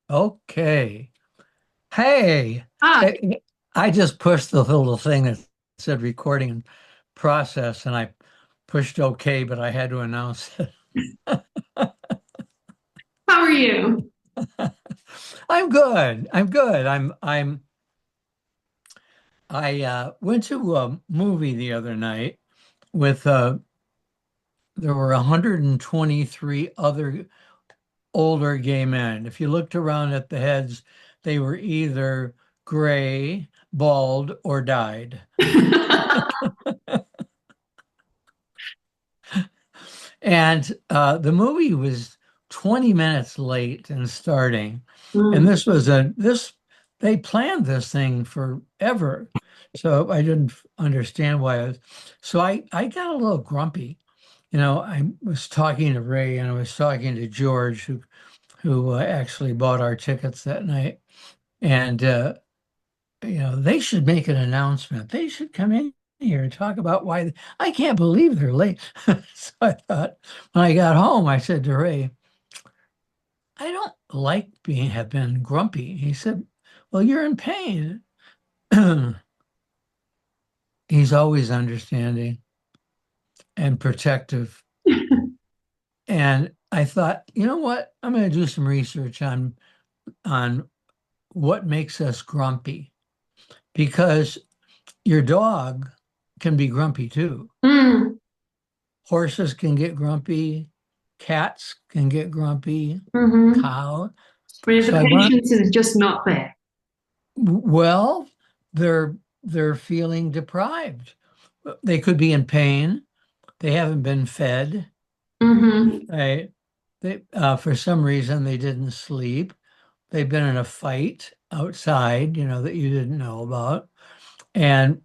Okay. Hey, Ah, I just pushed the little thing that said recording in process and I pushed OK, but I had to announce it. how are you? I'm good. I'm good. I went to a movie the other night with there were 123 other older gay men. If you looked around at the heads, they were either gray, bald, or dyed. And the movie was 20 minutes late in starting. And Mm. they planned this thing forever. So I didn't understand why I got a little grumpy. I was talking to Ray and I was talking to George, who actually bought our tickets that night. And they should make an announcement. They should come in here and talk about why I can't believe they're late. So I thought when I got home, I said to Ray, I don't like have been grumpy. He said, well, you're in pain. He's always understanding and protective. And I thought, you know what? I'm going to do some research on what makes us grumpy because your dog can be grumpy too. Mm. Horses can get grumpy, cats can get grumpy, Mm-hmm. cow. Where the So I want, patience is just not there. well, they're feeling deprived. They could be in pain. They haven't been fed, Mm-hmm. right? For some reason they didn't sleep. They've been in a fight outside, that you didn't know about. And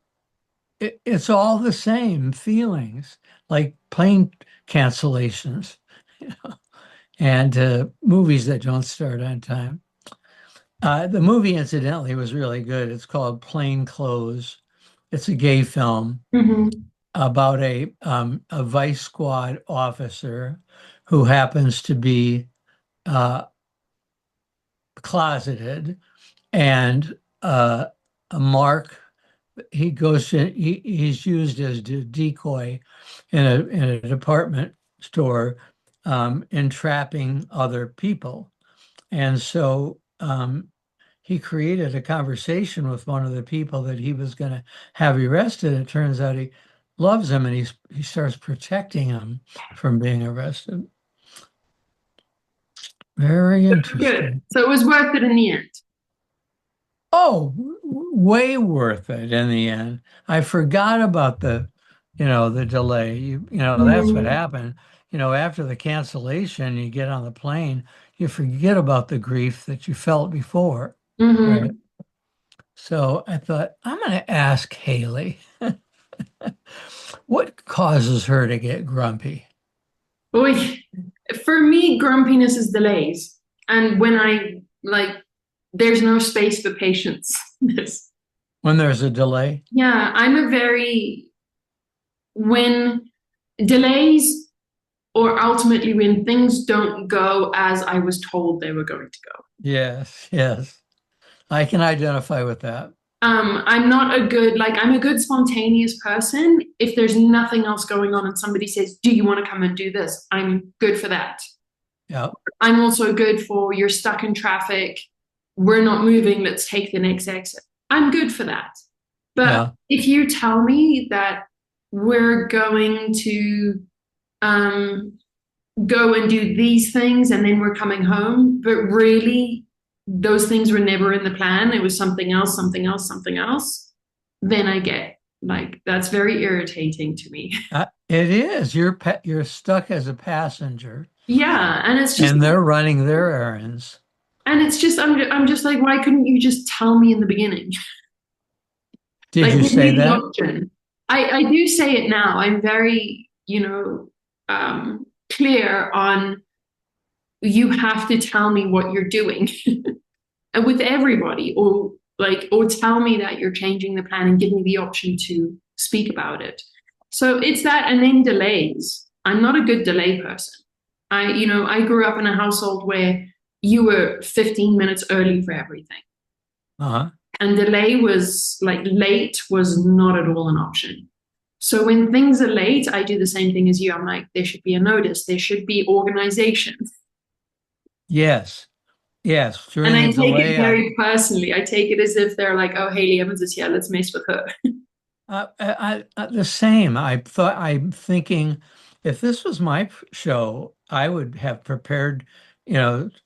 it's all the same feelings, like plane cancellations, and movies that don't start on time. The movie, incidentally, was really good. It's called Plain Clothes. It's a gay film Mm-hmm. about a vice squad officer who happens to be uh, closeted, and a mark. He's used as a decoy in a department store, entrapping other people. And so he created a conversation with one of the people that he was going to have arrested. It turns out he loves him and he starts protecting him from being arrested. Very Good. interesting. So it was worth it in the end. Oh, way worth it in the end. I forgot about the delay. That's what Mm. happened. After the cancellation, you get on the plane, you forget about the grief that you felt before, right? Mm-hmm. So I thought, I'm going to ask Haley, what causes her to get grumpy Boy, for me, grumpiness is delays. And when I like, there's no space for patience. This. when there's a delay? Yeah, I'm a very, when delays or ultimately when things don't go as I was told they were going to go. Yes, yes. I can identify with that. I'm not a good, like, I'm a good spontaneous person. If there's nothing else going on and somebody says, do you want to come and do this? I'm good for that. Yeah, I'm also good for you're stuck in traffic. We're not moving. Let's take the next exit. I'm good for that. But yeah. if you tell me that we're going to um, go and do these things and then we're coming home, but really those things were never in the plan. It was something else, something else, something else. Then I get like that's very irritating to me. It is. You're stuck as a passenger, Yeah, and they're running their errands. I'm just like why couldn't you just tell me in the beginning? Did Like you give say me the that? option. I do say it now. I'm very, clear on you have to tell me what you're doing and with everybody or tell me that you're changing the plan and give me the option to speak about it. So it's that and then delays. I'm not a good delay person. I grew up in a household where you were 15 minutes early for everything. Uh-huh. And delay was like late was not at all an option. So when things are late, I do the same thing as you. I'm like, there should be a notice, there should be organization. Yes. Yes. And During I a take it delay, very personally. I take it as if they're like, oh, Hayley Evans is here, let's mess with her. the same. I'm thinking if this was my show, I would have prepared,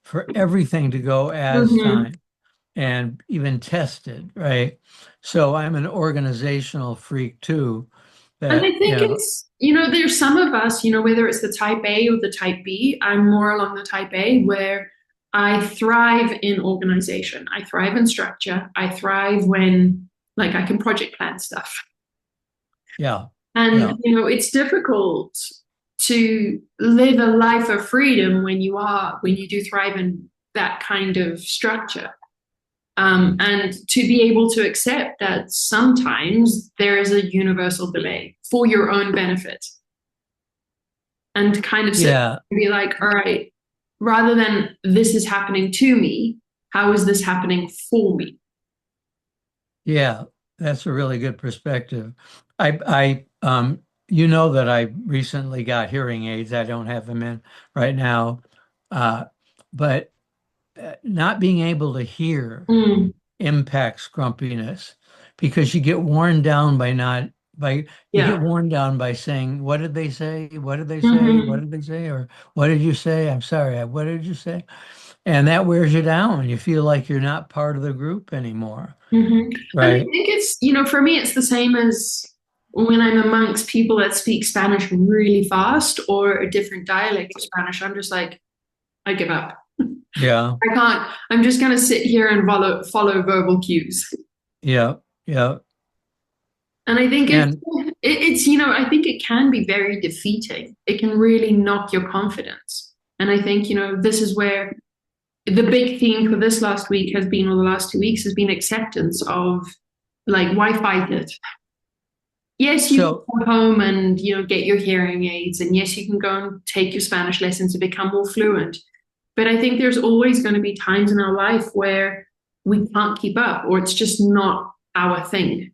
for everything to go as Mm-hmm. time and even tested, right? So I'm an organizational freak too, And I that, think it's, there's some of us, whether it's the type A or the type B, I'm more along the type A where I thrive in organization. I thrive in structure. I thrive when, like, I can project plan stuff. yeah, And, yeah, it's difficult to live a life of freedom when you do thrive in that kind of structure. And to be able to accept that sometimes there is a universal delay for your own benefit and kind of sit yeah, and be like, all right, rather than this is happening to me, how is this happening for me? yeah. That's a really good perspective. You know that I recently got hearing aids. I don't have them in right now. Uh, but not being able to hear Mm, impacts grumpiness because you get worn down by you get yeah. worn down by saying, what did they say? What did they say? What Hmm. did they say? Or what did you say? I'm sorry. What did you say? And that wears you down. You feel like you're not part of the group anymore, Hmm. And I right? think it's, for me, it's the same as when I'm amongst people that speak Spanish really fast or a different dialect of Spanish. I'm just like, I give up. Yeah, I can't. I'm just going to sit here and follow verbal cues. yeah, yeah. And I think And it's, I think it can be very defeating. It can really knock your confidence. And I think, this is where the big theme for this last week has been, or the last 2 weeks, has been acceptance of like, why fight it? Yes, you can so, go home and, get your hearing aids. And yes, you can go and take your Spanish lessons to become more fluent. But I think there's always going to be times in our life where we can't keep up or it's just not our thing.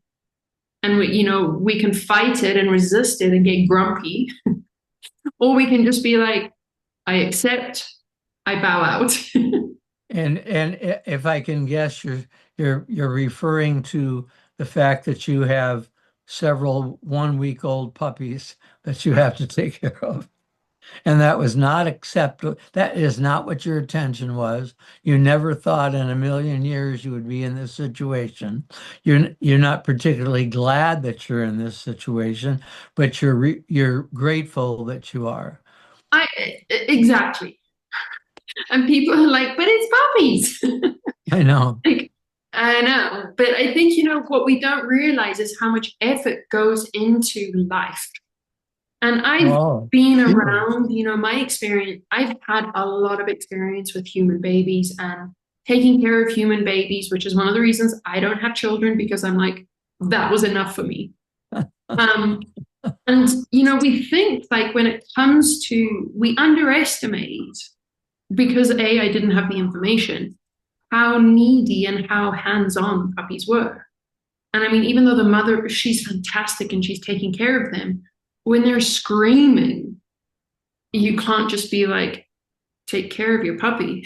And we can fight it and resist it and get grumpy, or we can just be like, I accept, I bow out. if I can guess, you're referring to the fact that you have several 1 week old puppies that you have to take care of. And that was not acceptable. That is not what your intention was. You never thought in a million years you would be in this situation. You're not particularly glad that you're in this situation, but you're grateful that you are. I exactly. And people are like, but it's puppies. I know. Like, I know, but I think what we don't realize is how much effort goes into life. And I've Oh, been huge. around, my experience. I've had a lot of experience with human babies and taking care of human babies, which is one of the reasons I don't have children because I'm like, that was enough for me. Um, and we think like when it comes to, we underestimate because I didn't have the information, how needy and how hands-on puppies were. And I mean, even though the mother, she's fantastic and she's taking care of them, when they're screaming, you can't just be like, take care of your puppy.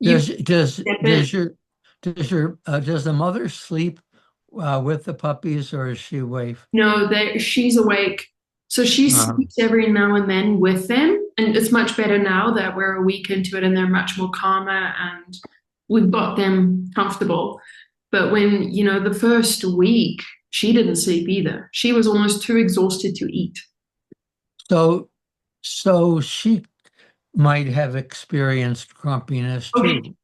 You Does does step in. does your does the mother sleep with the puppies or is she away? No, she's awake. So she Uh, sleeps every now and then with them. And it's much better now that we're a week into it and they're much more calmer and we've got them comfortable. But when, the first week, she didn't sleep either. She was almost too exhausted to eat. so so she might have experienced grumpiness Okay. too.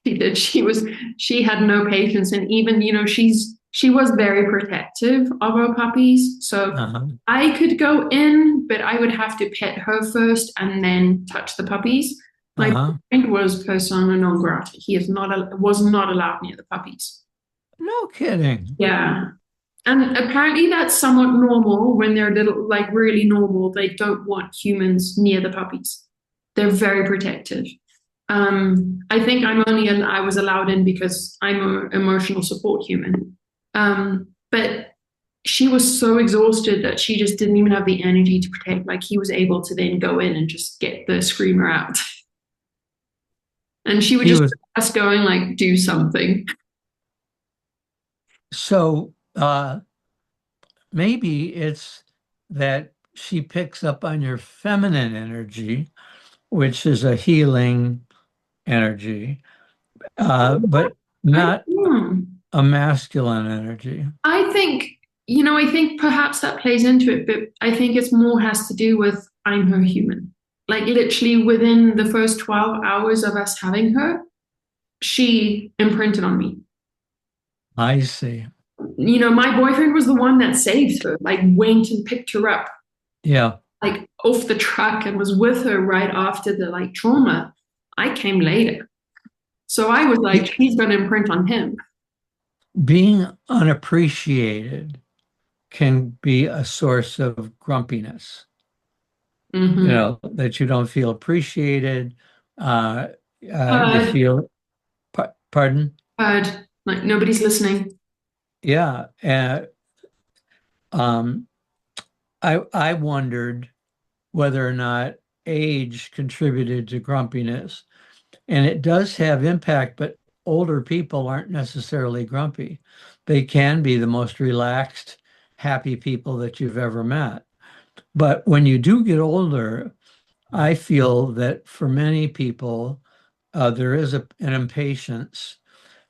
She did. She had no patience. And even, she was very protective of our puppies. So Uh-huh. I could go in, but I would have to pet her first and then touch the puppies. My Uh-huh. boyfriend was persona non grata. He is not was not allowed near the puppies. No kidding. Yeah. And apparently that's somewhat normal when they're little, like really normal. They don't want humans near the puppies. They're very protective. I think I was allowed in because I'm an emotional support human. But she was so exhausted that she just didn't even have the energy to protect. Like he was able to then go in and just get the screamer out. And she would He just was us going like, do something. so maybe it's that she picks up on your feminine energy, which is a healing energy, but not a masculine energy. I think, I think perhaps that plays into it, but I think it's more has to do with I'm her human. Like literally within the first 12 hours of us having her, she imprinted on me. I see. My boyfriend was the one that saved her, like went and picked her up, Yeah. like off the truck and was with her right after the like trauma. I came later. So I was like, Be- she's going to imprint on him. Being unappreciated can be a source of grumpiness, Mm-hmm. that you don't feel appreciated. Uh, you Heard, feel, pardon? heard, like nobody's listening. Yeah. Um, I wondered whether or not age contributed to grumpiness. And it does have impact, but older people aren't necessarily grumpy. They can be the most relaxed, happy people that you've ever met. But when you do get older, I feel that for many people, there is an impatience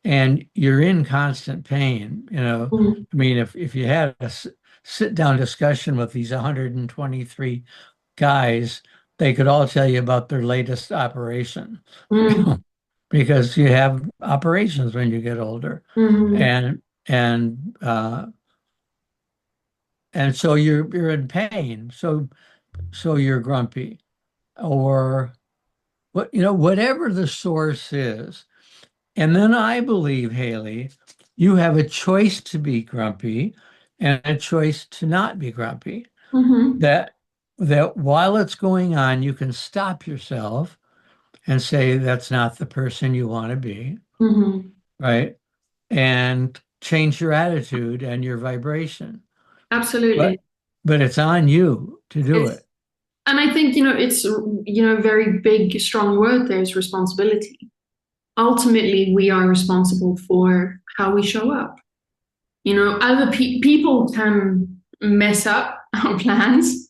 and you're in constant pain. Mm, I mean, if you had a sit down discussion with these 123 guys, they could all tell you about their latest operation mm, because you have operations when you get older. mm, And and uh and so you're in pain. So you're grumpy or whatever the source is. And then I believe, Hayley, you have a choice to be grumpy and a choice to not be grumpy. mm-hmm, That that while it's going on, you can stop yourself and say that's not the person you want to be, mm-hmm. right? And change your attitude and your vibration. Absolutely. But but it's on you to do It's it. and I think, it's a very big, strong word there is responsibility. Ultimately, we are responsible for how we show up. Other people can mess up our plans,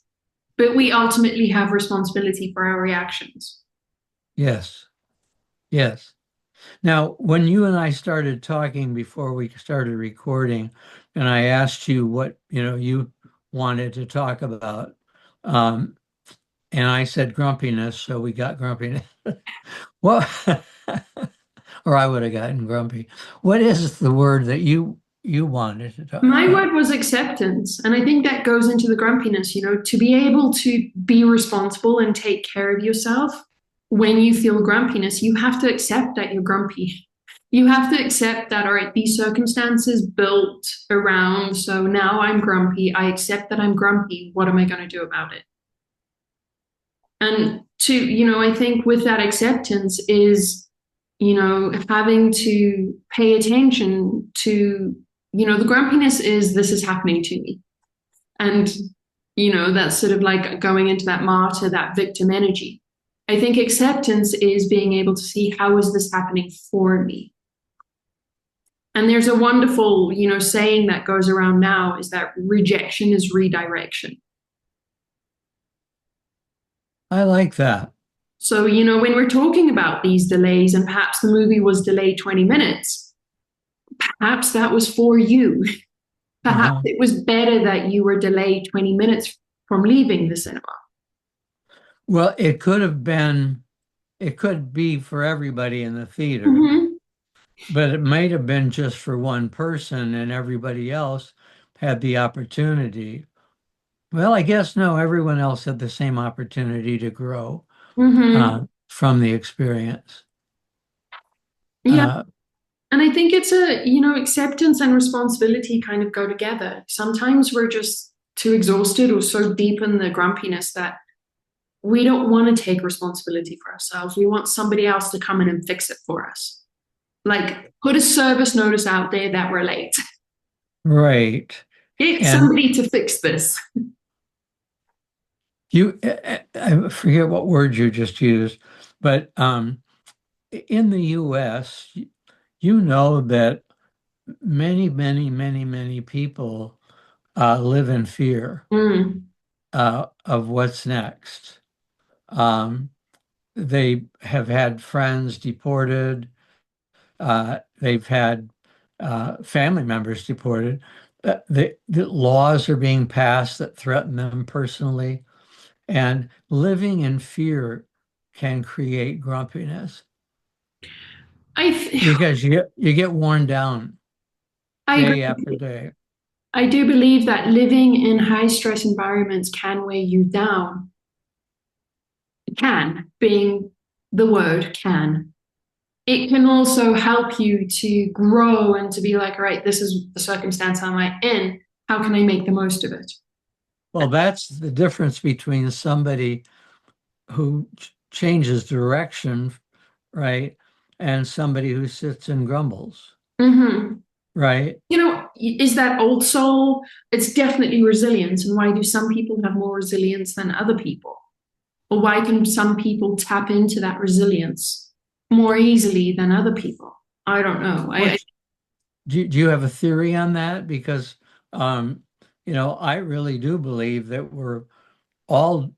but we ultimately have responsibility for our reactions. Yes. Yes. Now, when you and I started talking before we started recording, and I asked you what, you wanted to talk about, um, and I said grumpiness, so we got grumpiness. Well, or I would have gotten grumpy. What is the word that you wanted to talk My about? word was acceptance. And I think that goes into the grumpiness, to be able to be responsible and take care of yourself when you feel grumpiness, you have to accept that you're grumpy. You have to accept that, all right, these circumstances built around, so now I'm grumpy. I accept that I'm grumpy. What am I going to do about it? And I think with that acceptance is, having to pay attention to, the grumpiness is this is happening to me. And, that's sort of like going into that martyr, that victim energy. I think acceptance is being able to see how is this happening for me. And there's a wonderful, saying that goes around now is that rejection is redirection. I like that. So, when we're talking about these delays and perhaps the movie was delayed 20 minutes, perhaps that was for you. Perhaps Uh-huh. it was better that you were delayed 20 minutes from leaving the cinema. Well, it could be for everybody in the theater, Mm-hmm. but it might have been just for one person and everybody else had the opportunity. Well, I guess no, everyone else had the same opportunity to grow Mm-hmm. from the experience. Yeah. Uh, And I think it's acceptance and responsibility kind of go together. Sometimes we're just too exhausted or so deep in the grumpiness that we don't want to take responsibility for ourselves. We want somebody else to come in and fix it for us. Like, put a service notice out there that we're late. Right. Get And somebody to fix this. I forget what word you just used, but in the US, you know that many, many, many, many people live in fear Mm, of what's next. Um, they have had friends deported. They've had family members deported. The laws are being passed that threaten them personally, and living in fear can create grumpiness I because you get worn down I day after agree. day. I do believe that living in high stress environments can weigh you down. Can being the word can. It can also help you to grow and to be like, all right, this is the circumstance I'm in. How can I make the most of it? Well, that's the difference between somebody who changes direction, right, and somebody who sits and grumbles, Mm-hmm. right? Is that old soul? It's definitely resilience. And why do some people have more resilience than other people? Or why can some people tap into that resilience more easily than other people? I don't know. What do you have a theory on that? Because um, I really do believe that we're all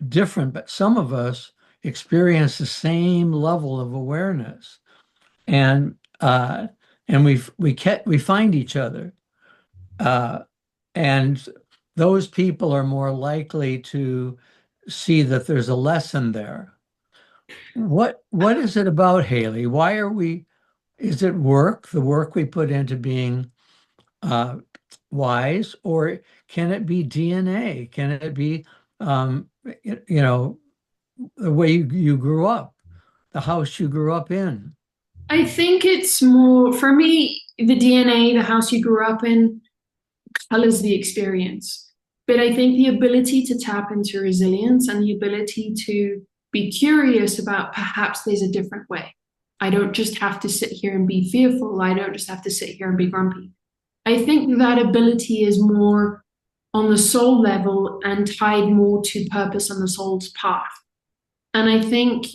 different, but some of us experience the same level of awareness, and we find each other, uh, and those people are more likely to see that there's a lesson there. What is it about, Haley? Why are we? Is it work, the work we put into being uh, wise, or can it be DNA? Can it be, the way you grew up, the house you grew up in? I think it's more, for me, the DNA, the house you grew up in, colors the experience. But I think the ability to tap into resilience and the ability to be curious about perhaps there's a different way. I don't just have to sit here and be fearful. I don't just have to sit here and be grumpy. I think that ability is more on the soul level and tied more to purpose and the soul's path. And I think,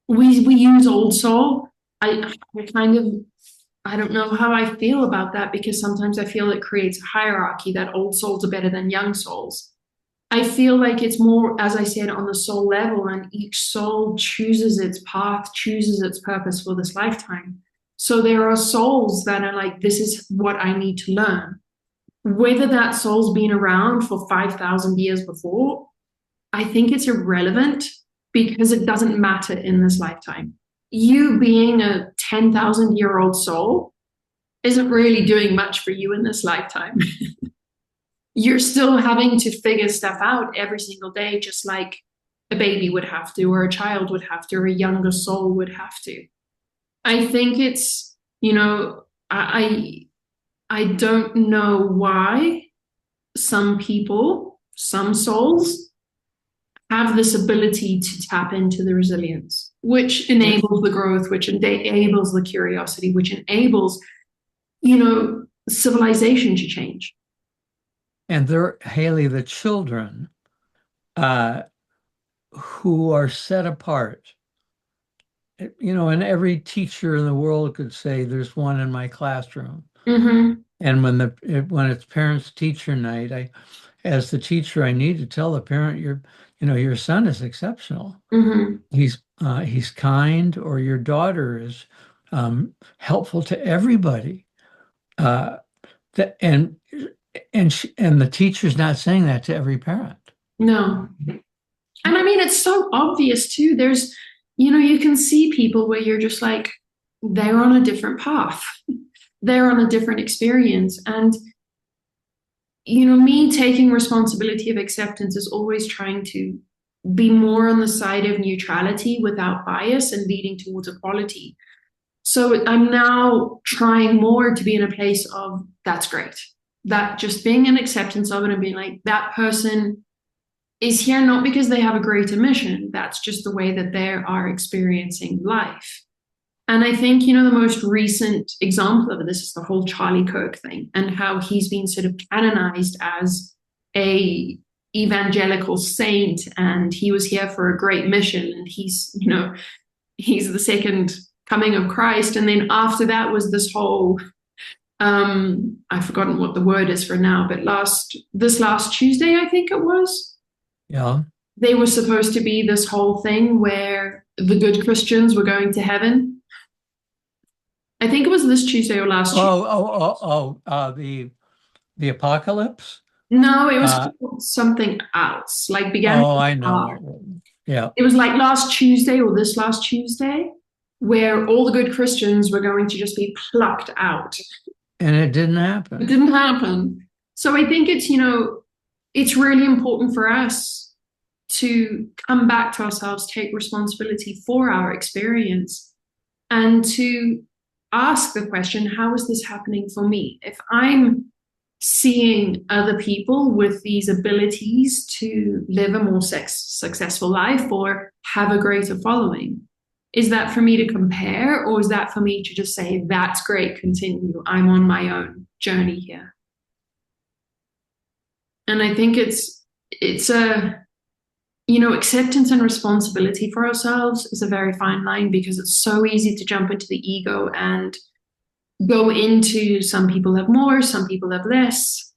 we use old soul. I kind of I don't know how I feel about that because sometimes I feel it creates a hierarchy that old souls are better than young souls. I feel like it's more, as I said, on the soul level, and each soul chooses its path, chooses its purpose for this lifetime. So there are souls that are like, this is what I need to learn. Whether that soul's been around for 5,000 years before, I think it's irrelevant because it doesn't matter in this lifetime. You being a 10,000-year-old soul isn't really doing much for you in this lifetime. You're still having to figure stuff out every single day, just like a baby would have to, or a child would have to, or a younger soul would have to. I think it's, I don't know why some people, some souls have this ability to tap into the resilience, which enables the growth, which enables the curiosity, which enables, civilization to change. And they're, Haley, the children uh, who are set apart. And every teacher in the world could say, "There's one in my classroom." Mm-hmm. And when it's parents teacher night, as the teacher, I need to tell the parent, your son is exceptional. Mm-hmm. He's kind, or your daughter is helpful to everybody. Uh, that and the teacher's not saying that to every parent. No. And I mean, it's so obvious too. You can see people where you're just like, they're on a different path, they're on a different experience. And, me taking responsibility of acceptance is always trying to be more on the side of neutrality without bias and leading towards equality. So I'm now trying more to be in a place of that's great. That just being an acceptance of it and being like, that person is here not because they have a greater mission. That's just the way that they are experiencing life. And I think, the most recent example of this is the whole Charlie Kirk thing and how he's been sort of canonized as a evangelical saint and he was here for a great mission and he's the second coming of Christ. And then after that was this whole I've forgotten what the word is for now, but this last Tuesday, I think it was, Yeah. they were supposed to be this whole thing where the good Christians were going to heaven. I think it was this Tuesday or last Tuesday. The apocalypse. No, it was Uh, called something else, like began with oh, I R. know. Yeah, It was like last Tuesday or this last Tuesday, where all the good Christians were going to just be plucked out. and it didn't It happen. didn't happen. So I think it's really important for us to come back to ourselves, take responsibility for our experience, and to ask the question, how is this happening for me? If I'm seeing other people with these abilities to live a more successful life or have a greater following, is that for me to compare or is that for me to just say, that's great, continue, I'm on my own journey here? And I think it's a acceptance and responsibility for ourselves is a very fine line because it's so easy to jump into the ego and go into some people have more, some people have less.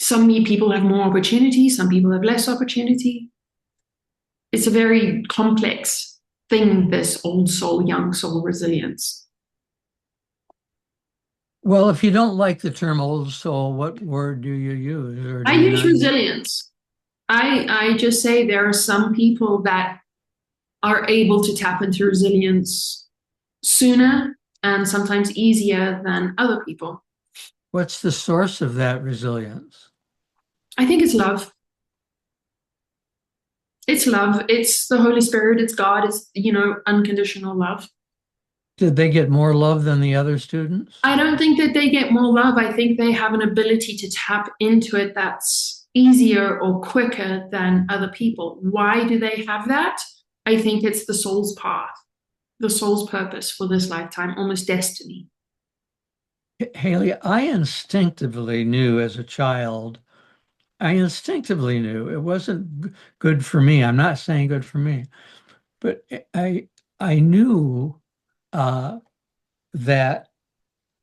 Some people have more opportunity, some people have less opportunity. It's a very complex thing, this old soul, young soul resilience. Well, if you don't like the term old soul, what word do you use, or I do you use not use? resilience. I just say there are some people that are able to tap into resilience sooner and sometimes easier than other people. What's the source of that resilience? I think it's love. It's love. It's the Holy Spirit. It's God. It's, unconditional love. Did they get more love than the other students? I don't think that they get more love. I think they have an ability to tap into it that's easier or quicker than other people. Why do they have that? I think it's the soul's path, the soul's purpose for this lifetime, almost destiny. Haley, I instinctively knew as a child, I instinctively knew it wasn't good for me. I'm not saying good for me, but I knew uh, that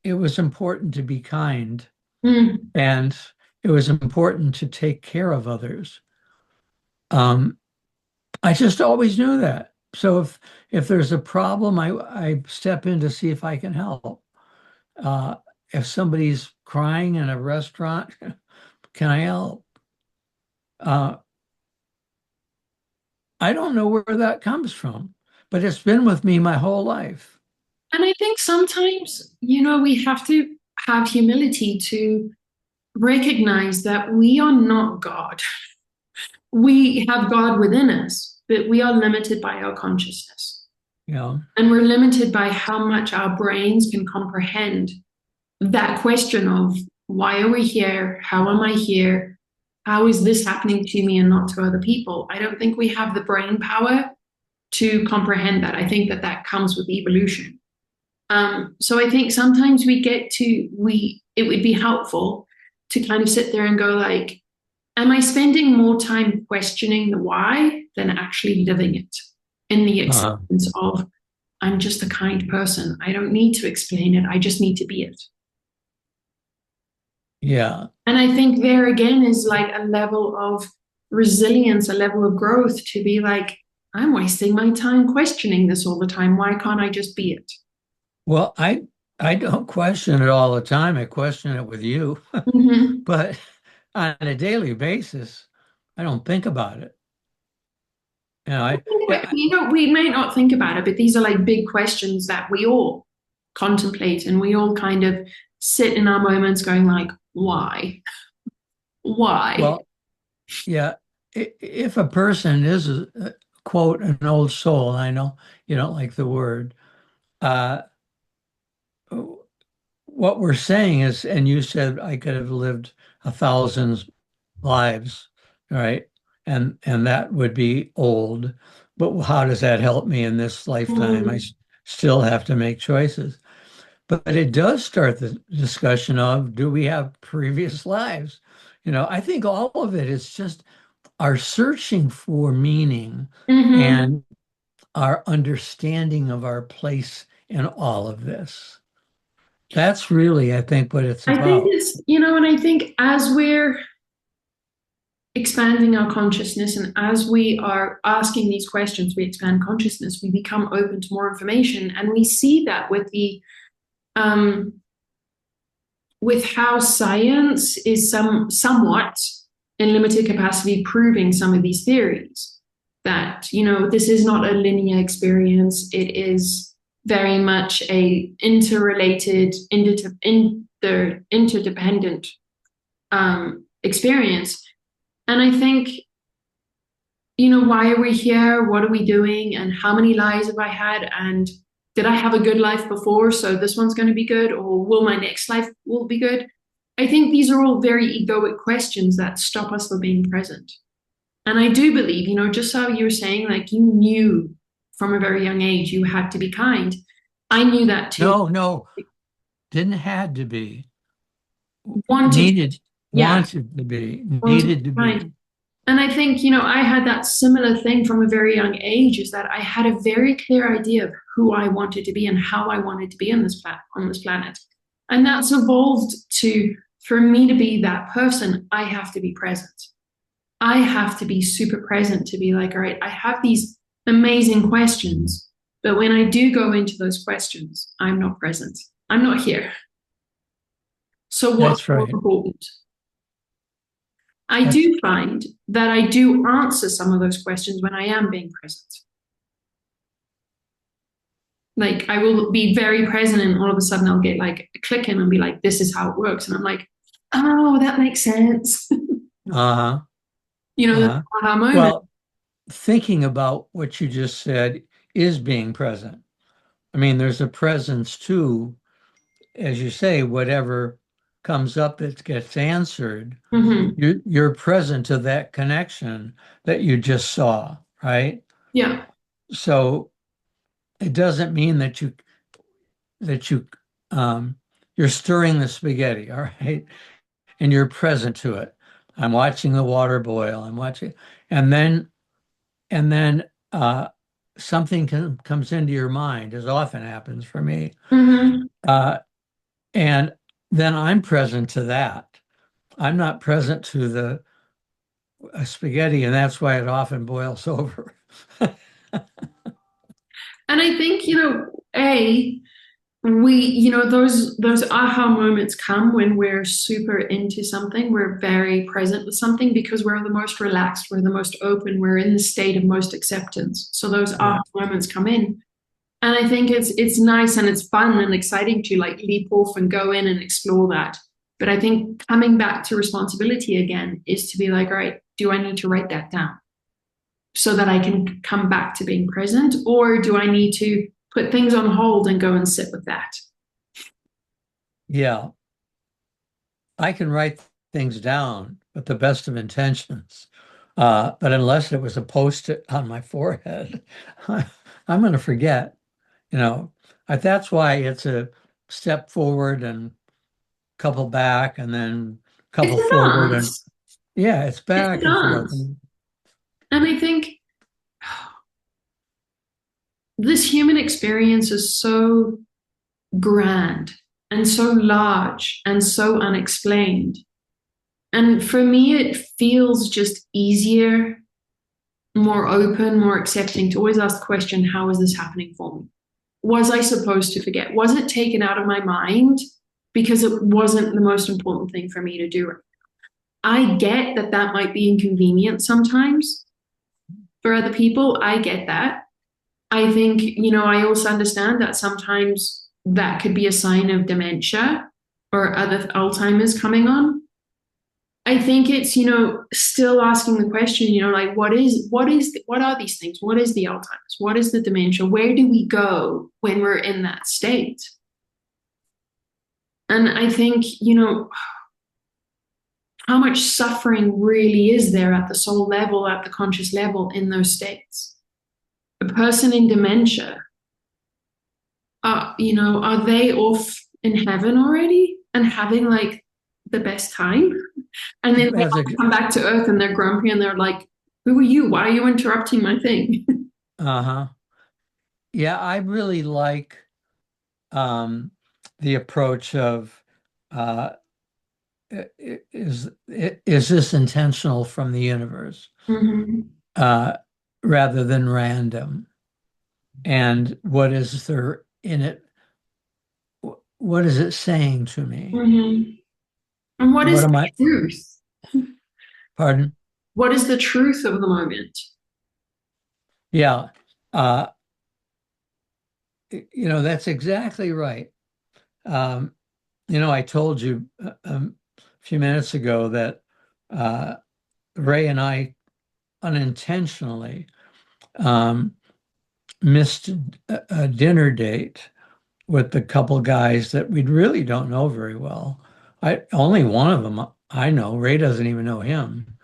it was important to be kind Mm. and it was important to take care of others. Um, I just always knew that. So if there's a problem, I step in to see if I can help. Uh, if somebody's crying in a restaurant, can I help? Uh, I don't know where that comes from, but it's been with me my whole life. And I think sometimes, we have to have humility to recognize that we are not God. We have God within us, but we are limited by our consciousness. You know, And we're limited by how much our brains can comprehend that question of why are we here? How am I here? How is this happening to me and not to other people? I don't think we have the brain power to comprehend that. I think that that comes with evolution. So I think sometimes it would be helpful to kind of sit there and go like, am I spending more time questioning the why than actually living it in the uh, acceptance of, I'm just a kind person. I don't need to explain it. I just need to be it. yeah. And I think there again is like a level of resilience, a level of growth to be like, I'm wasting my time questioning this all the time. Why can't I just be it? Well, I don't question it all the time. I question it with you, Mm-hmm. but on a daily basis, I don't think about it. You know, I We may not think about it, but these are like big questions that we all contemplate and we all kind of sit in our moments going like, why? Why? well, yeah. If a person is quote an old soul, and I know you don't like the word, uh, what we're saying is, and you said I could have lived 1,000 lives right? And that would be old. But how does that help me in this lifetime? Mm. Still have to make choices. But it does start the discussion of, do we have previous lives? I think all of it is just our searching for meaning Hmm. and our understanding of our place in all of this. That's really, I think, what it's I think about. it's, and I think as we're expanding our consciousness and as we are asking these questions, we expand consciousness, we become open to more information. And we see that um, with how science is somewhat in limited capacity proving some of these theories that this is not a linear experience. It is very much a interrelated interdependent experience. And I think, why are we here? What are we doing? And how many lives have I had? And did I have a good life before? So this one's going to be good, or will my next life will be good? I think these are all very egoic questions that stop us from being present. And I do believe, just how you were saying, like you knew from a very young age you had to be kind. I knew that too. No, no, didn't had to be. Wanted, Needed, yeah, wanted to be, wanted to needed to be kind. be. And I think, I had that similar thing from a very young age is that I had a very clear idea of who I wanted to be and how I wanted to be on this planet. And that's evolved to, for me to be that person, I have to be present. I have to be super present to be like, all right, I have these amazing questions, but when I do go into those questions, I'm not present. I'm not here. So what's That's more right. important? I That's do find that I do answer some of those questions when I am being present. Like I will be very present and all of a sudden I'll get like a click in and be like, this is how it works. And I'm like, oh, that makes sense. uh-huh. The Uh-huh. aha moment. Well, thinking about what you just said is being present. I mean, there's a presence too, as you say, whatever comes up that gets answered, Mm-hmm. you're present to that connection that you just saw, right? Yeah. So it doesn't mean that you um, you're stirring the spaghetti, all right, and you're present to it. I'm watching the water boil. I'm watching, and then something comes into your mind, as often happens for me, Mm-hmm. uh, and then I'm present to that. I'm not present to the spaghetti, and that's why it often boils over. And I think, those aha moments come when we're super into something, we're very present with something because we're the most relaxed, we're the most open, we're in the state of most acceptance. So those aha Yeah. moments come in. And I think it's nice and it's fun and exciting to like leap off and go in and explore that. But I think coming back to responsibility again is to be like, all right, do I need to write that down so that I can come back to being present? Or do I need to put things on hold and go and sit with that? Yeah, I can write things down with the best of intentions. But unless it was a post-it on my forehead, I'm going to forget, you know. That's why it's a step forward and couple back and then It's couple a forward. And dance. yeah, it's It's a back and forth. dance. And I think this human experience is so grand and so large and so unexplained. And for me, it feels just easier, more open, more accepting to always ask the question, how is this happening for me? Was I supposed to forget? Was it taken out of my mind because it wasn't the most important thing for me to do? I get that that might be inconvenient sometimes for other people. I get that. I think, I also understand that sometimes that could be a sign of dementia or other Alzheimer's coming on. I think it's, still asking the question, like what are these things? What is the Alzheimer's? What is the dementia? Where do we go when we're in that state? And I think, how much suffering really is there at the soul level, at the conscious level in those states. A person in dementia, are they off in heaven already and having like the best time? And then they That's a, come back to earth and they're grumpy and they're like, who are you? Why are you interrupting my thing? uh-huh. Yeah, I really like um, the approach of uh, is this intentional from the universe Mm-hmm. uh, rather than random? And what is there in it? What is it saying to me? Mm-hmm. And what What is am the I? truth? Pardon? What is the truth of the moment? Yeah, uh, that's exactly right. Um, I told you a few minutes ago that uh, Ray and I unintentionally um, missed a dinner date with the couple guys that we really don't know very well. I only one of them I know. Ray doesn't even know him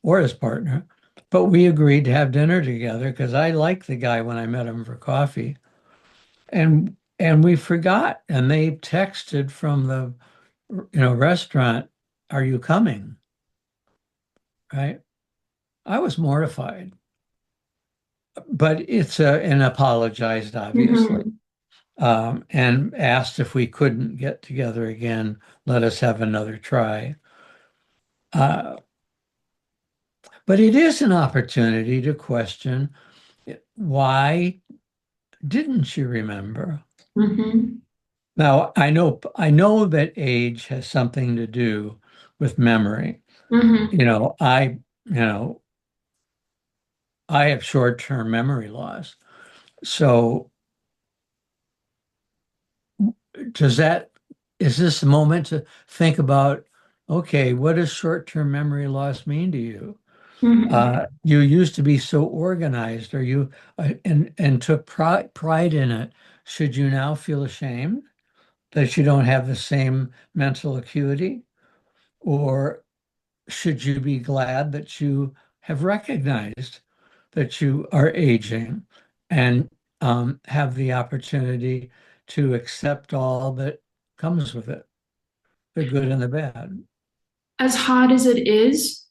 or his partner, but we agreed to have dinner together because I liked the guy when I met him for coffee, and we forgot, and they texted from the restaurant, "Are you coming?" Right? I was mortified, but and apologized obviously. Mm-hmm. And asked if we couldn't get together again, let us have another try. Uh, but it is an opportunity to question why didn't you remember? Mm-hmm. Now, I know that age has something to do with memory. Mm-hmm. You know, I, you know, I have short-term memory loss. So does that, is this a moment to think about, okay, what does short-term memory loss mean to you? Mm-hmm. You used to be so organized, or you and took pride in it. Should you now feel ashamed that you don't have the same mental acuity, or should you be glad that you have recognized that you are aging and have the opportunity to accept all that comes with it, the good and the bad? As hard as it is,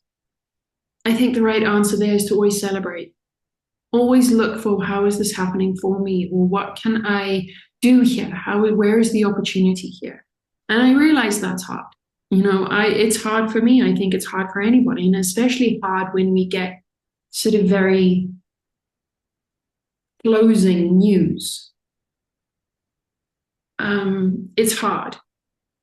I think the right answer there is to always celebrate. Always look for how is this happening for me, or what can I do here? Where is the opportunity here? And I realize that's hard. It's hard for me. I think it's hard for anybody, and especially hard when we get sort of very closing news. It's hard.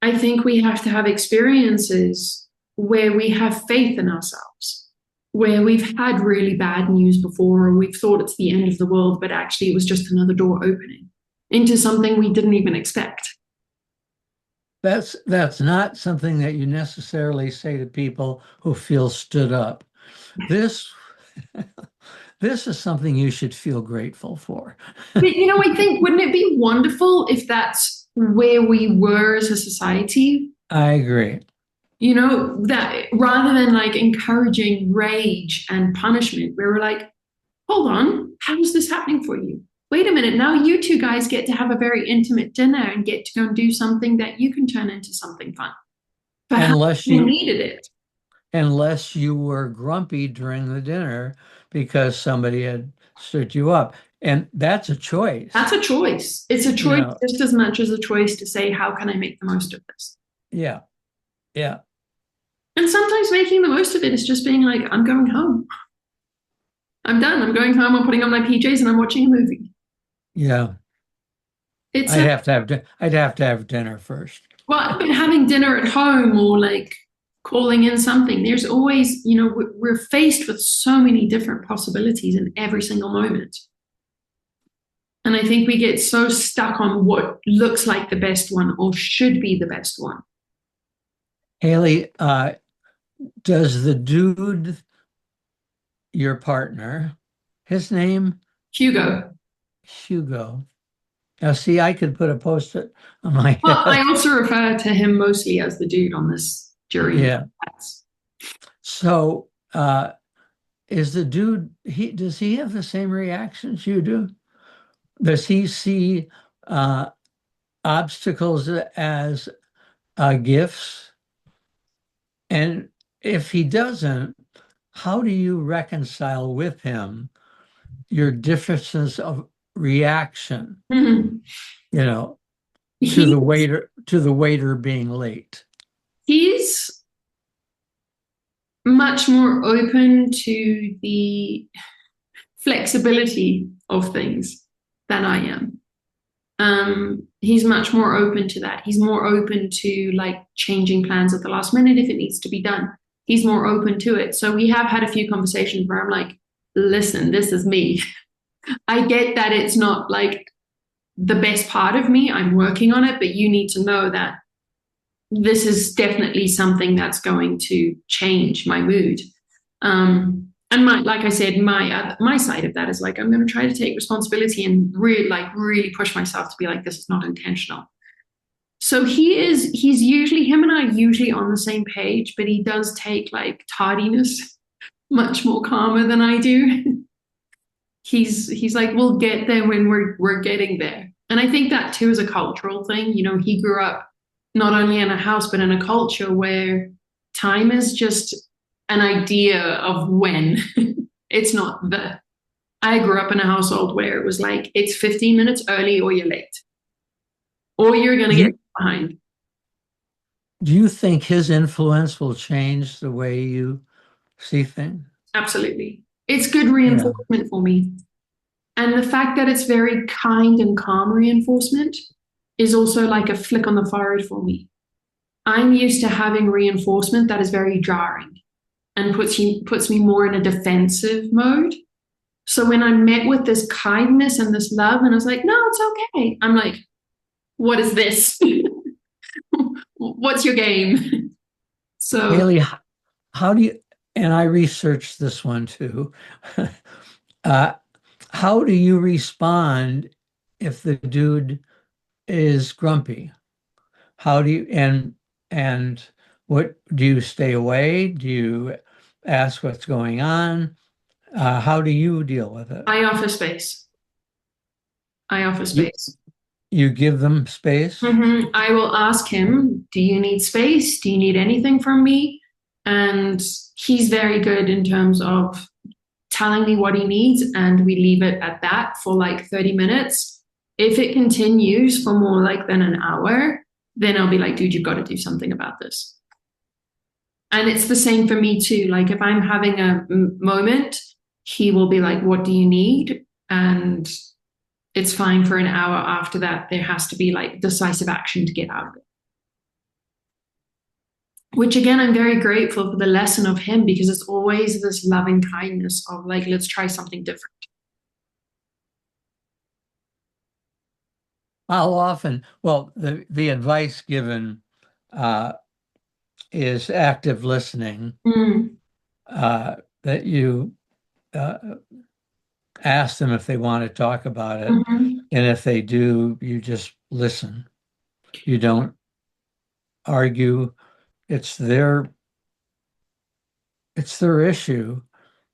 I think we have to have experiences where we have faith in ourselves, where we've had really bad news before, or we've thought it's the end of the world, but actually it was just another door opening into something we didn't even expect. That's not something that you necessarily say to people who feel stood up. This this is something you should feel grateful for. But I think, wouldn't it be wonderful if that's where we were as a society? I agree. That rather than like encouraging rage and punishment, we were like, hold on, how is this happening for you? Wait a minute, now you two guys get to have a very intimate dinner and get to go and do something that you can turn into something fun. Perhaps Unless you you needed it. unless you were grumpy during the dinner because somebody had stood you up. And that's a choice. That's a choice. It's a You choice know, just as much as a choice to say, how can I make the most of this? yeah, yeah, And sometimes making the most of it is just being like, I'm going home. I'm done. I'm going home. I'm putting on my PJs and I'm watching a movie. yeah. It's a I'd have to have dinner first. Well, but having dinner at home or like calling in something, there's always, we're faced with so many different possibilities in every single moment. And I think we get so stuck on what looks like the best one or should be the best one. Hayley, does the dude, your partner, his name Hugo. Hugo? Now, see, I could put a post-it on my Well, I head. also refer to him mostly as the dude on this jury. Yeah, So, is the dude, does he have the same reactions you do? Does he see uh, obstacles as gifts? And if he doesn't, how do you reconcile with him your differences of reaction, Mhm. you know, He to the waiter being late? he's much more open to the flexibility of things than I am. He's much more open to that. He's more open to like changing plans at the last minute if it needs to be done. He's more open to it. So we have had a few conversations where I'm like, listen, this is me. I get that it's not like the best part of me. I'm working on it, but you need to know that this is definitely something that's going to change my mood. And like I said, my side of that is like I'm going to try to take responsibility and really push myself to be like this is not intentional. So he's usually him and I are usually on the same page, but he does take like tardiness much more calmer than I do. He's like we'll get there when we're getting there. And I think that too is a cultural thing. You know, he grew up not only in a house but in a culture where time is just an idea of when. It's not the I grew up in a household where it was like it's 15 minutes early or you're late or you're going to Do get you, behind. do you think his influence will change the way you see things? Absolutely. It's good Yeah. reinforcement for me. And the fact that it's very kind and calm reinforcement is also like a flick on the forehead for me. I'm used to having reinforcement that is very jarring and puts me more in a defensive mode. So when I'm met with this kindness and this love, and I was like, no, it's okay. I'm like, what is this? What's your game? So Haley, how do you, and I researched this one too. uh, how do you respond if the dude is grumpy? How do you, and what do you stay away? Do you ask what's going on? How do you deal with it? I offer space. I offer You, space. you give them space? I will ask him, do you need space? Do you need anything from me? And he's very good in terms of telling me what he needs, and we leave it at that for like 30 minutes. If it continues for more like than an hour, then I'll be like, dude, you've got to do something about this. And it's the same for me too. Like if I'm having a moment, he will be like, what do you need? And it's fine for an hour after that. There has to be like decisive action to get out of it. Which again, I'm very grateful for the lesson of him because it's always this loving kindness of like, let's try something different. How often? Well, the advice given uh, is active listening, Mm. that you uh, ask them if they want to talk about it. Mm-hmm. And if they do, you just listen. You don't argue. It's their it's their issue,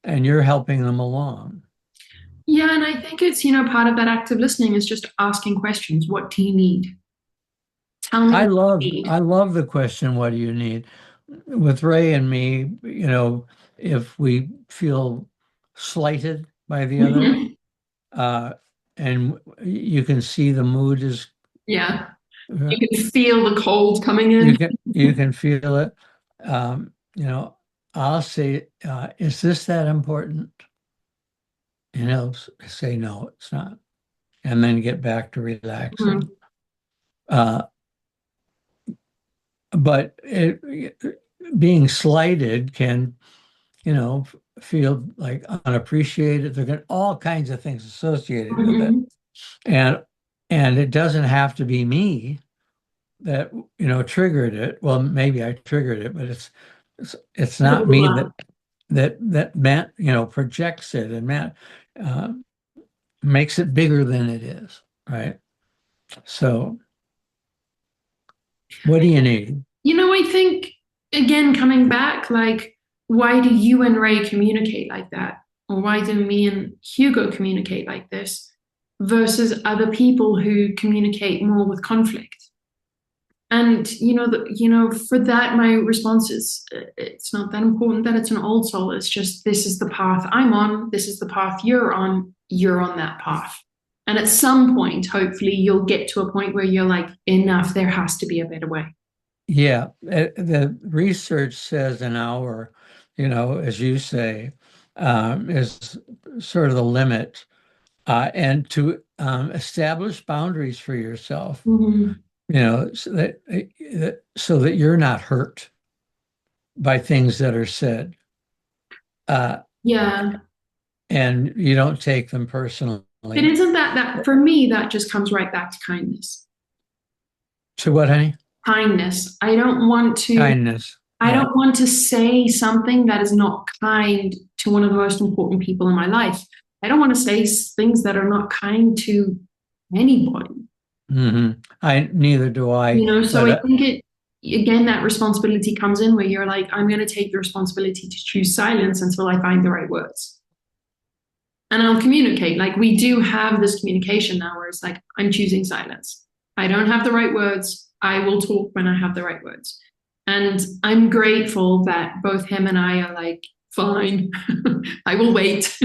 and you're helping them along. Yeah, and I think it's, part of that active listening is just asking questions. What do you need? Tell me I what love you need. I love the question, what do you need? With Ray and me, if we feel slighted by the other, Mhm. uh, and you can see the mood is, Yeah. uh, You can feel the cold coming in. you can feel it. I'll say, is this that important? Say no, it's not, and then get back to relaxing. Mhm. Uh, but being slighted can, feel like unappreciated. There can all kinds of things associated with it, Mhm. and it doesn't have to be me that triggered it. Well, maybe I triggered it, but it's not me that Matt projects it, and Matt uh, makes it bigger than it is, right? So, what do you need? I think. again, coming back, like, why do you and Ray communicate like that? Or why do me and Hugo communicate like this versus other people who communicate more with conflict? And for that, my response is, it's not that important that it's an old soul. It's just, this is the path I'm on. This is the path you're on. You're on that path. And at some point, hopefully, you'll get to a point where you're like, enough. There has to be a better way. Yeah, the research says an hour, as you say, is sort of the limit, and to establish boundaries for yourself, Mm-hmm. so that you're not hurt by things that are said, uh, Yeah. and you don't take them But personally. isn't that for me, that just comes right back to kindness. To what, honey? Kindness. Kindness. I Yeah. don't want to say something that is not kind to one of the most important people in my life. I don't want to say things that are not kind to anybody. I neither do I, So but I think again, that responsibility comes in where you're like, I'm going to take the responsibility to choose silence until I find the right words. And I'll communicate. Like, we do have this communication now where it's like, I'm choosing silence. I don't have the right words. I will talk when I have the right words. And I'm grateful that both him and I are like, fine, I will wait.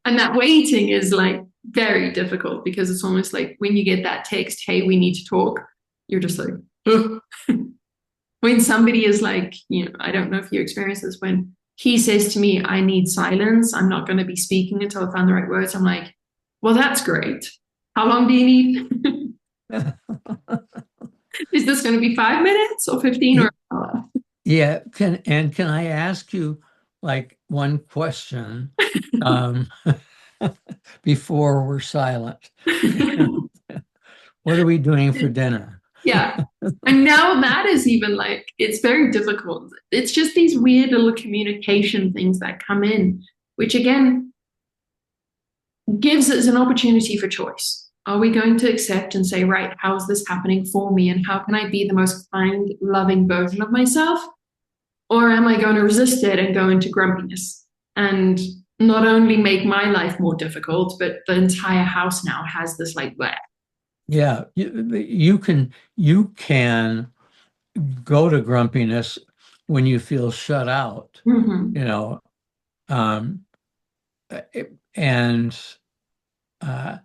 And that waiting is like very difficult because it's almost like when you get that text, hey, we need to talk, you're just like, ugh. When somebody is like, I don't know if you experience this, when he says to me, I need silence, I'm not going to be speaking until I find the right words. I'm like, well, that's great. How long do you need? Is this going to be 5 minutes or 15 or an hour? yeah, can I ask you like one question, um, before we're silent? What are we doing for dinner? Yeah. And now that is even like, it's very difficult. It's just these weird little communication things that come in, which again gives us an opportunity for choice. Are we going to accept and say, right, how is this happening for me? And how can I be the most kind, loving version of myself? Or am I going to resist it and go into grumpiness and not only make my life more difficult, but the entire house now has this like, bleh. Yeah, you can go to grumpiness when you feel shut out, Mm-hmm. you know, um, and uh,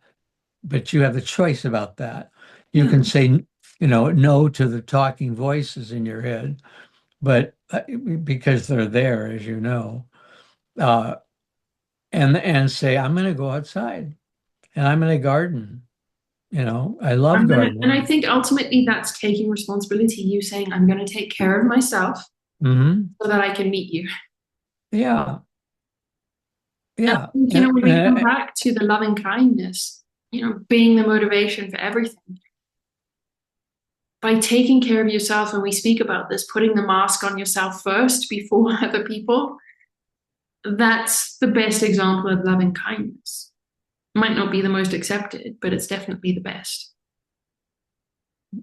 but you have the choice about that. You Yeah. can say, no to the talking voices in your head, but because they're there, as you know, uh, and say, I'm going to go outside and I'm going to garden. I love And I gardening. think ultimately that's taking responsibility. You saying, I'm going to take care of myself Hmm. so that I can meet you. Yeah, And yeah. I think, when we come back to the loving kindness, being the motivation for everything, by taking care of yourself, and we speak about this, putting the mask on yourself first before other people, that's the best example of loving kindness. Might not be the most accepted, but it's definitely the best.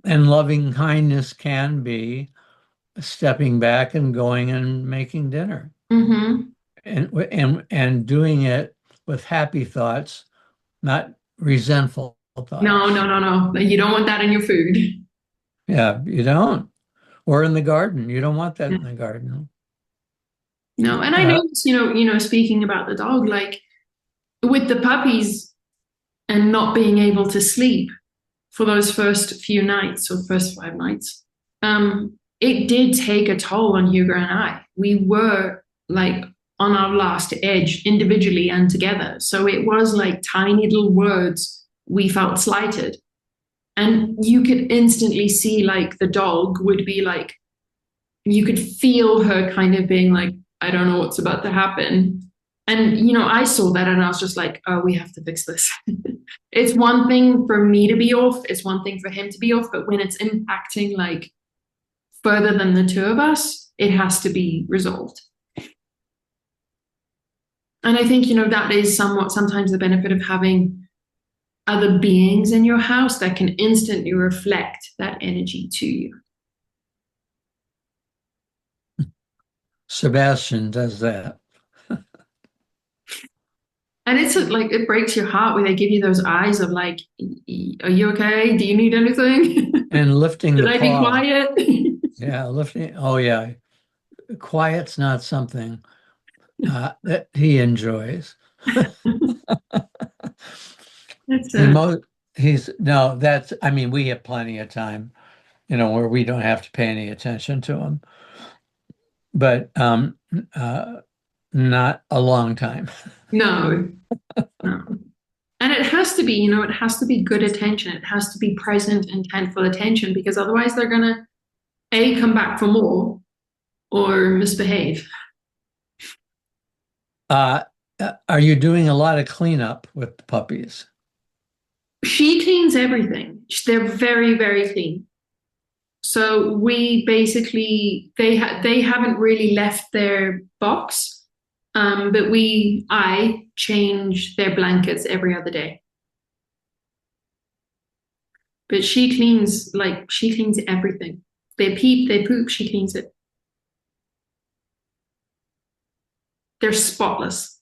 And loving kindness can be stepping back and going and making dinner, Mm-hmm. and doing it with happy thoughts, not resentful No, no, thoughts. no, no. You don't want that in your food. Yeah, you don't. Or in the garden. You don't want that in the garden. No, and I Uh, noticed, speaking about the dog, like with the puppies and not being able to sleep for those first few nights or first 5 nights, it did take a toll on Hugo and I. We were like on our last edge individually and together. So it was like tiny little words we felt slighted. And you could instantly see like the dog would be like, you could feel her kind of being like, I don't know what's about to happen. And, I saw that and I was just like, oh, we have to fix this. It's one thing for me to be off, it's one thing for him to be off, but when it's impacting like further than the two of us, it has to be resolved. And I think, that is somewhat sometimes the benefit of having other beings in your house that can instantly reflect that energy to you. Sebastian does that. And it's like it breaks your heart when they give you those eyes of like, are you okay? Do you need anything? And lifting Should the I be paw. quiet? Yeah, lifting. Oh, yeah. Quiet's not something that he enjoys. It's He a mo he's no, that's I mean, we have plenty of time, where we don't have to pay any attention to him, but uh not a long time. no, no. And it has to be, it has to be good attention. It has to be present, intentful attention because otherwise they're gonna A, come back for more or misbehave. Uh are you doing a lot of cleanup with the puppies? She cleans everything. They're very, very clean. So we basically they haven't really left their box, but I change their blankets every other day. But she cleans everything. They peep, they poop, she cleans it. They're spotless.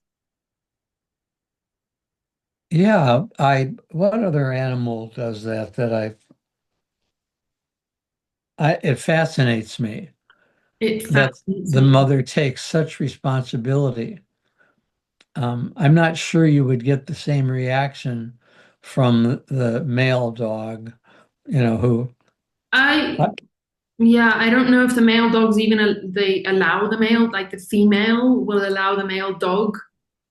Yeah, I what other animal does that I it fascinates me It that fascinates the me. mother takes such responsibility. I'm not sure you would get the same reaction from the male dog, who, I Yeah, I don't know if the male dogs even they allow the male, like the female will allow the male dog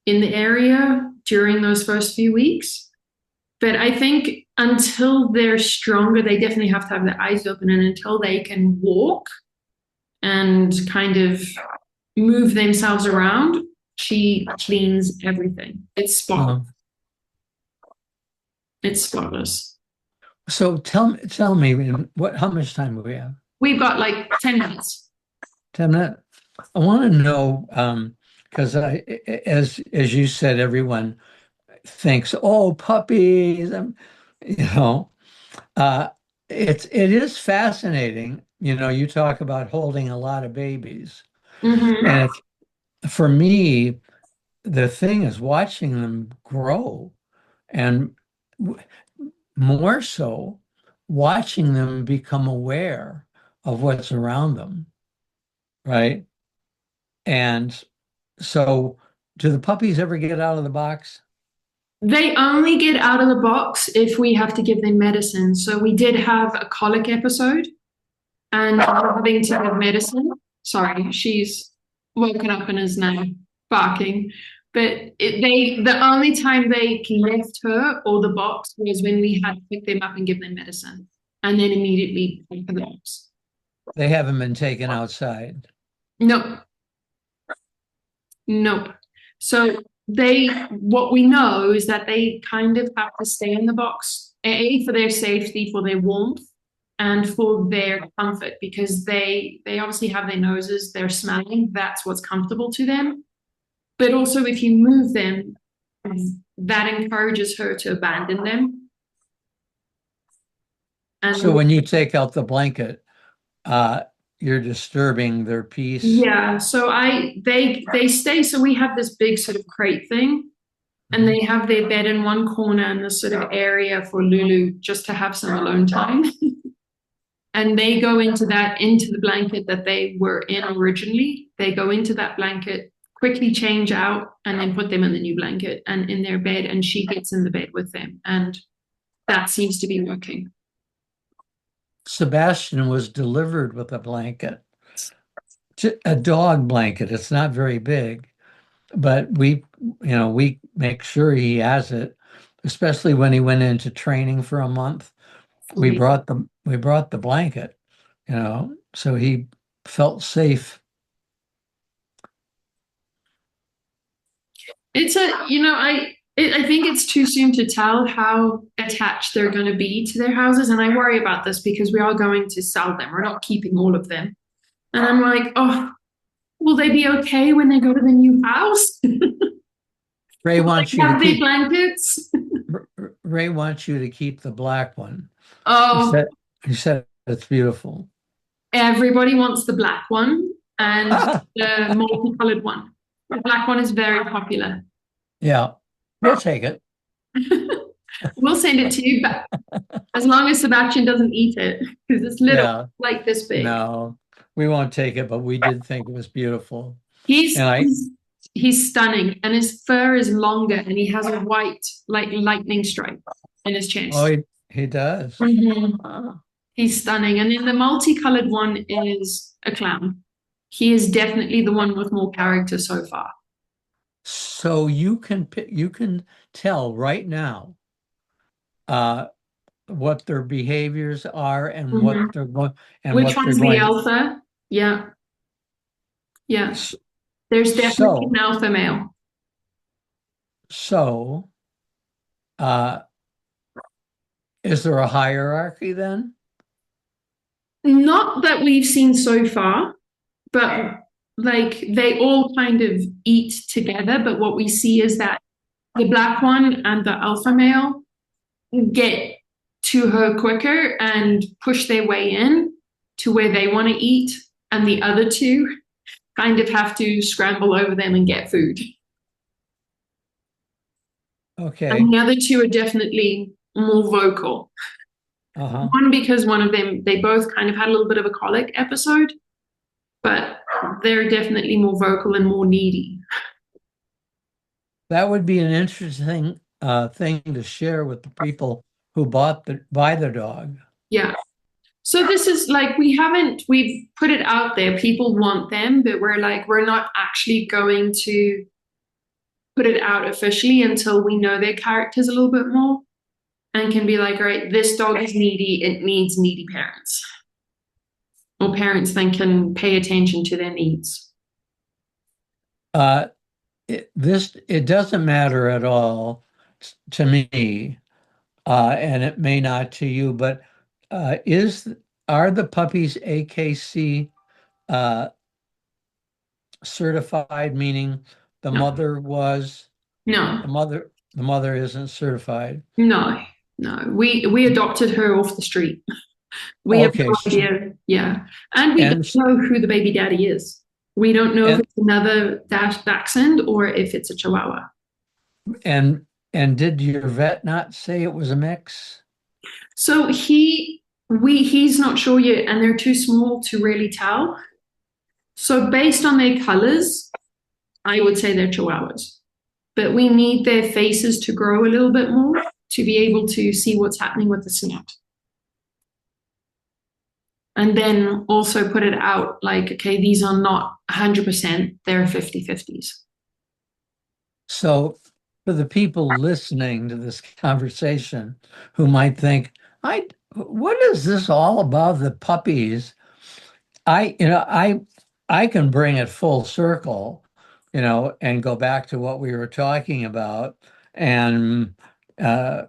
in the area during those first few weeks. But I think until they're stronger, they definitely have to have their eyes open, and until they can walk and kind of move themselves around, she cleans everything. It's spotless. um, It's spotless. so tell me how much time do we have? We've got like 10 minutes. 10 minutes. I want to know, because as you said, everyone thinks, oh, puppies, you know, uh, it is fascinating. You talk about holding a lot of babies, Mm-hmm. and for me, the thing is watching them grow, and w- more so, watching them become aware of what's around them, right? And so, do the puppies ever get out of the box? They only get out of the box if we have to give them medicine. So we did have a colic episode and we're having to give medicine. Sorry, she's woken up and is now barking. But the only time they left her or the box was when we had to pick them up and give them medicine, and then immediately pick the box. They haven't been taken outside. Nope, nope. So what we know is that they kind of have to stay in the box, A, for their safety, for their warmth, and for their comfort, because they obviously have their noses, they're smelling, that's what's comfortable to them. But also, if you move them, that encourages her to abandon them. So And when you take out the blanket, uh, you're disturbing their peace. yeah, so they stay. So we have this big sort of crate thing, and Mhm. they have their bed in one corner and this sort of area for Lulu just to have some alone time. And they go into the blanket that they were in originally. They go into that blanket, quickly change out, and then put them in the new blanket and in their bed. And she gets in the bed with them, and that seems to be working. Sebastian was delivered with a blanket, a dog blanket. It's not very big, but we make sure he has it, especially when he went into training for a month. We brought the blanket, so he felt safe. It's I think it's too soon to tell how attached they're going to be to their houses, and I worry about this because we are going to sell them. We're not keeping all of them, and I'm like, oh, will they be okay when they go to the new house? Ray Will wants they you to have their keep blankets? Ray wants you to keep the black one. He Oh, said he said it's beautiful. everybody wants the black one. and the multicolored one. The black one is very popular. Yeah, we'll take it. We'll send it to you, but as long as Sebastian doesn't eat it, because it's little, Yeah, like this big. no, we won't take it, but we did think it was beautiful. He's And he's he's stunning, and his fur is longer, and he has a white like lightning stripe in his oh, chest. he does. Mhm. Ah. He's stunning, and then the multicolored one is a clown. He is definitely the one with more character so far. So you can tell right now uh, what their behaviors are and Mhm. Which what they're one's the going. alpha? Yeah, yeah. S- There's definitely an So alpha male. so uh, is there a hierarchy then? Not that we've seen so far, but like they all kind of eat together. But what we see is that the black one and the alpha male get to her quicker and push their way in to where they want to eat, and the other two kind of have to scramble over them and get food. And Okay. the other two are definitely more vocal. Uh-huh. One, because one of them, they both kind of had a little bit of a colic episode, but they're definitely more vocal and more needy. That would be an interesting thing to share with the people who buy the dog. Yeah. So this is like we've put it out there. People want them, but we're like we're not actually going to put it out officially until we know their characters a little bit more and can be like, all right, this dog is needy. It needs needy parents, or parents then can pay attention to their needs. Uh, it doesn't matter at all to me, and it may not to you, but is are the puppies AKC uh, certified? Meaning the No, mother was no, the mother isn't certified. no, no. We adopted her off the street. We have Okay, no idea. Yeah, and we don't and know who the baby daddy is. We don't know if and it's another dachshund or if it's a Chihuahua. and and did your vet not say it was a mix? So he's not sure yet, and they're too small to really tell. So based on their colors, I would say they're Chihuahuas. But we need their faces to grow a little bit more to be able to see what's happening with the snout. And then also put it out like, okay, these are not 100%, they're 50/50s. So, for the people listening to this conversation who might think, what is this all about the puppies? I can bring it full circle, and go back to what we were talking about and uh,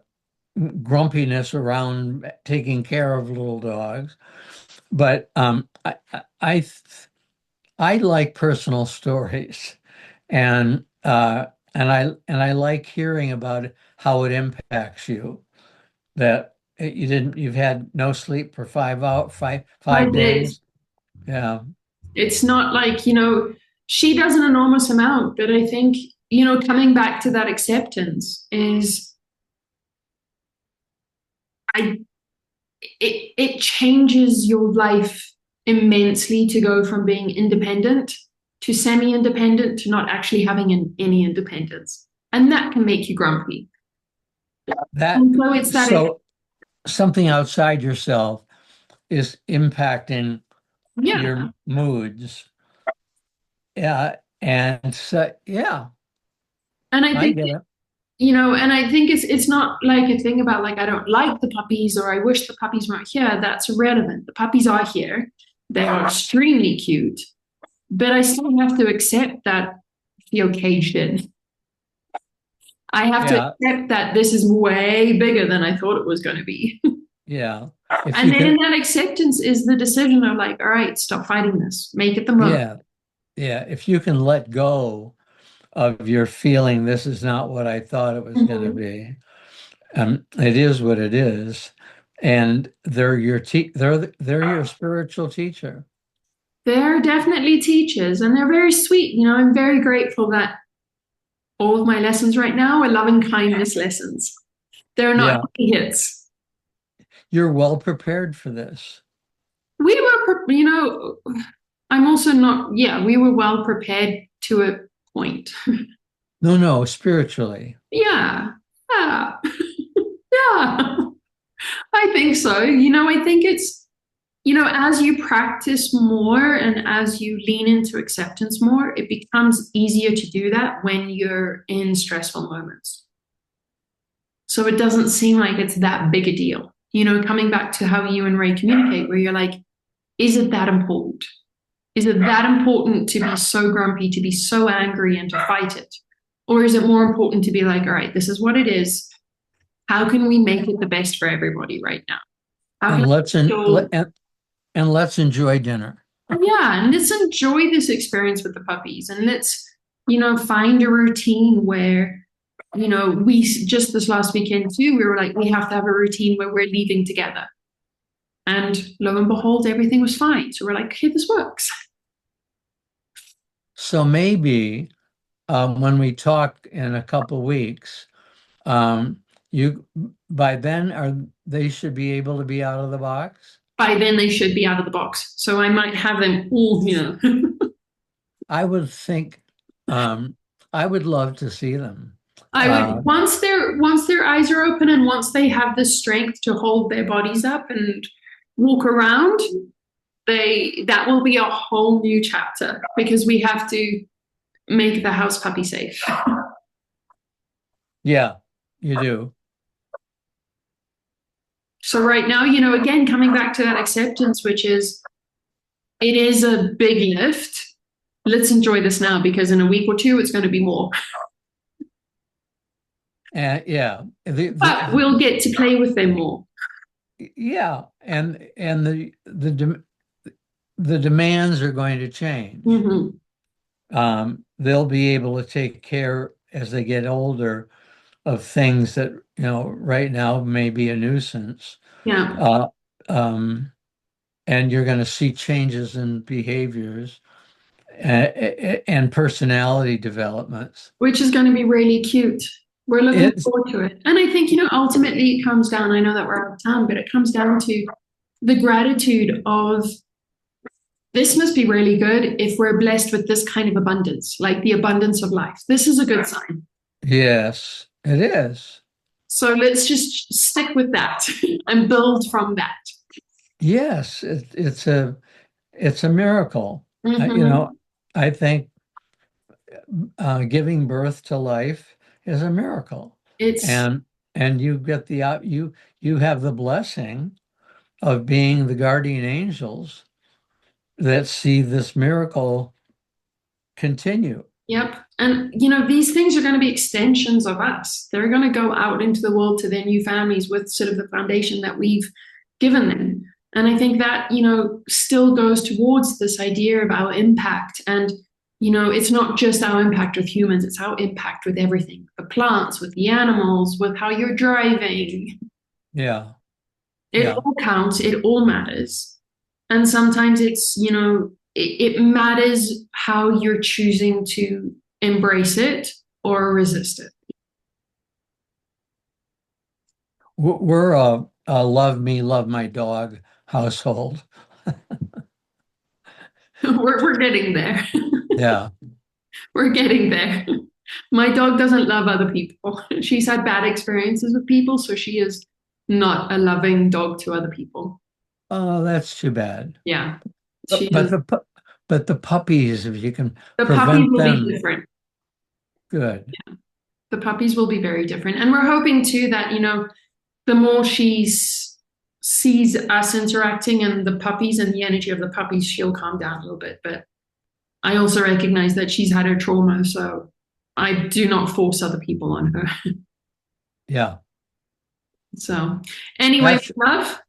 grumpiness around taking care of little dogs. But I, I like personal stories. And I like hearing about how it impacts you. That you've had no sleep for 5 5 days. days. Yeah, It's not like, she does an enormous amount, but I think, coming back to that acceptance is I it changes your life immensely to go from being independent to semi-independent to not actually having any independence. And that can make you grumpy. that And so it's that, so something outside yourself is impacting yeah. your moods. Yeah, and so yeah, And I I think, get it. and I think it's not like a thing about like I don't like the puppies or I wish the puppies weren't here. That's irrelevant. The puppies are here. They are extremely cute, but I still have to accept that I feel caged in. I have to Yeah, accept that this is way bigger than I thought it was going to be. yeah. If And you then in can, that acceptance is the decision of like, all right, stop fighting this, make it the most. yeah, yeah. If you can let go of your feeling, this is not what I thought it was going to Mhm. be. It is what it is, and they're your spiritual teacher. They're definitely teachers and they're very sweet. I'm very grateful that all of my lessons right now are loving kindness lessons. They're not Yeah, hits. you're well prepared for this. We were, I'm also not, yeah, we were well prepared to a point. No, no, spiritually. Yeah. Yeah. Yeah. I think so. I think it's, as you practice more and as you lean into acceptance more, it becomes easier to do that when you're in stressful moments. So it doesn't seem like it's that big a deal. Coming back to how you and Ray communicate, where you're like, is it that important? Is it that important to be so grumpy, to be so angry, and to fight it? Or is it more important to be like, all right, this is what it is. How can we make it the best for everybody right now? How can And I still, and let's enjoy dinner. yeah, and let's enjoy this experience with the puppies and let's, find a routine where, we just this last weekend too, we were like, we have to have a routine where we're leaving together. And lo and behold, everything was fine. So we're like, okay, this works. So maybe when we talk in a couple weeks, you by then are they should be able to be out of the box. By then, they should be out of the box. So I might have them all here. I would think I would love to see them. I Uh, would once their eyes are open and once they have the strength to hold their bodies up and walk around, that will be a whole new chapter because we have to make the house puppy safe. yeah, you do. So right now, again, coming back to that acceptance, which is it is a big lift. Let's enjoy this now because in a week or two, it's going to be more. And yeah, But we'll get to play with them more. yeah, and the demands are going to change. Mm-hmm. They'll be able to take care as they get older of things that, right now may be a nuisance. Yeah, Uh, um, and you're going to see changes in behaviors and personality developments. which is going to be really cute. We're looking It's forward to it. And I think, ultimately it comes down, I know that we're out of time, but it comes down to the gratitude of this must be really good if we're blessed with this kind of abundance, like the abundance of life. This is a good sign. yes, it is. So let's just stick with that and build from that. Yes, it's a miracle. Mm-hmm. I think giving birth to life is a miracle, It's, and you get you have the blessing of being the guardian angels that see this miracle continue. yep. And, these things are going to be extensions of us. They're going to go out into the world to their new families with sort of the foundation that we've given them. And I think that, still goes towards this idea of our impact. And, it's not just our impact with humans, it's our impact with everything, the plants, with the animals, with how you're driving. Yeah, It yeah. all counts, it all matters. And sometimes it's, it matters how you're choosing to embrace it or resist it. We're a love me, love my dog household. We're getting there. Yeah. We're getting there. My dog doesn't love other people. She's had bad experiences with people, so she is not a loving dog to other people. Oh, that's too bad. Yeah, she But, but is. the pu- but the puppies, if you can The puppies prevent will be them, different. good. The puppies will be very different. And we're hoping too that, the more she sees us interacting and the puppies and the energy of the puppies, she'll calm down a little bit. But I also recognize that she's had her trauma, so I do not force other people on her. Yeah. So, anyway, That's love,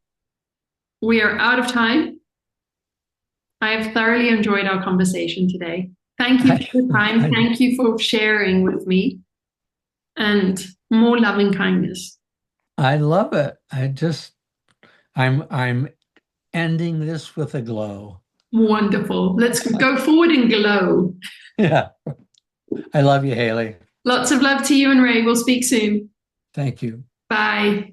we are out of time. I have thoroughly enjoyed our conversation today. Thank you for I, your time. I Thank you for sharing with me and more loving kindness. I love it. I'm ending this with a glow. Wonderful. Let's go forward and glow. Yeah. I love you, Haley. Lots of love to you and Ray. We'll speak soon. Thank you. Bye.